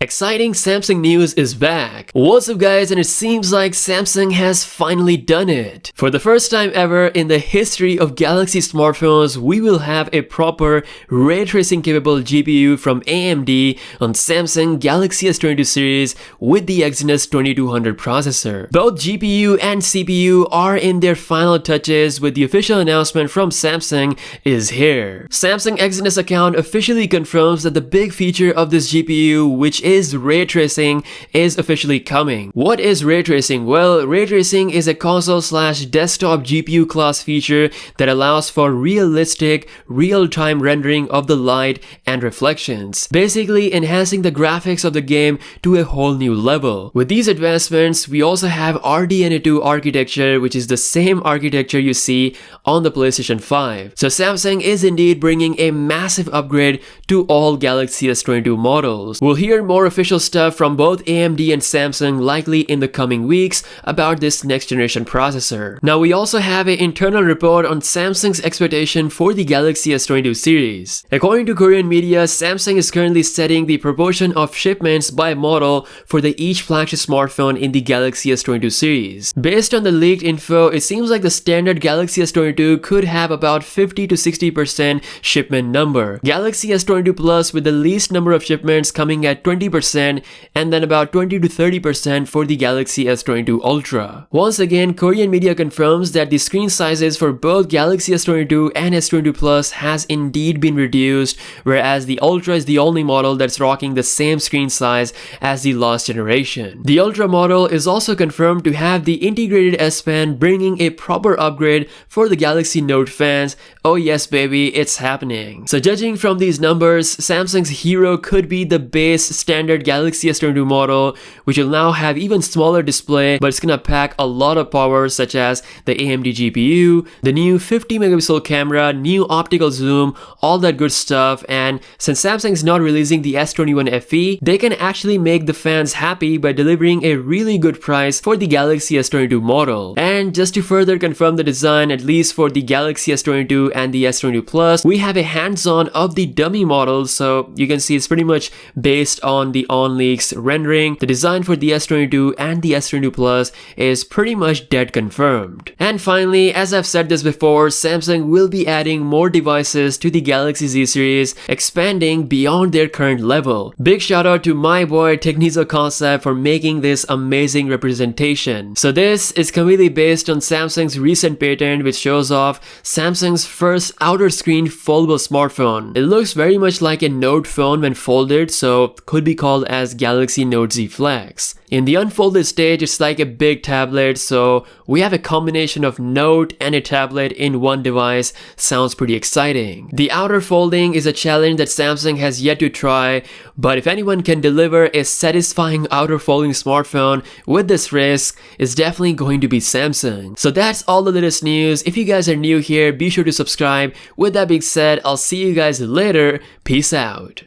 Exciting Samsung news is back. What's up guys, and it seems like Samsung has finally done it. For the first time ever in the history of Galaxy smartphones, we will have a proper ray tracing capable GPU from AMD on Samsung Galaxy S22 series with the Exynos 2200 processor. Both GPU and CPU are in their final touches with the official announcement from Samsung is here. Samsung Exynos account officially confirms that the big feature of this GPU, which is ray tracing, is officially coming. What is ray tracing? Well, ray tracing is a console/desktop GPU class feature that allows for realistic, real-time rendering of the light and reflections, basically enhancing the graphics of the game to a whole new level. With these advancements, we also have RDNA2 architecture, which is the same architecture you see on the PlayStation 5. So Samsung is indeed bringing a massive upgrade to all Galaxy S22 models. We'll hear more official stuff from both AMD and Samsung likely in the coming weeks about this next generation processor. Now we also have an internal report on Samsung's expectation for the Galaxy S22 series. According to Korean media, Samsung is currently setting the proportion of shipments by model for each flagship smartphone in the Galaxy S22 series. Based on the leaked info, it seems like the standard Galaxy S22 could have about 50 to 60% shipment number. Galaxy S22 Plus with the least number of shipments coming at 20%, and then about 20 to 30% for the Galaxy S22 Ultra. Once again, Korean media confirms that the screen sizes for both Galaxy S22 and S22 Plus has indeed been reduced, whereas the Ultra is the only model that's rocking the same screen size as the last generation. The Ultra model is also confirmed to have the integrated S Pen, bringing a proper upgrade for the Galaxy Note fans. Oh yes baby, it's happening. So judging from these numbers, Samsung's hero could be the base standard Galaxy S22 model, which will now have even smaller display, but it's gonna pack a lot of power such as the AMD GPU, the new 50 megapixel camera, new optical zoom, all that good stuff. And since Samsung is not releasing the S21 FE, they can actually make the fans happy by delivering a really good price for the Galaxy S22 model. And just to further confirm the design, at least for the Galaxy S22 and the S22 Plus, we have a hands-on of the dummy model, so you can see it's pretty much based on the OnLeaks rendering. The design for the S22 and the S22 Plus is pretty much dead confirmed. And finally, as I've said this before, Samsung will be adding more devices to the Galaxy Z series, expanding beyond their current level. Big shout out to my boy Technizo Concept for making this amazing representation. So this is completely based on Samsung's recent patent, which shows off Samsung's first outer screen foldable smartphone. It looks very much like a Note phone when folded, so could be called as Galaxy Note Z Flex. In the unfolded stage, it's like a big tablet, so we have a combination of Note and a tablet in one device. Sounds pretty exciting. The outer folding is a challenge that Samsung has yet to try, but if anyone can deliver a satisfying outer folding smartphone with this risk, it's definitely going to be Samsung. So that's all the latest news. If you guys are new here, be sure to subscribe. With that being said, I'll see you guys later. Peace out.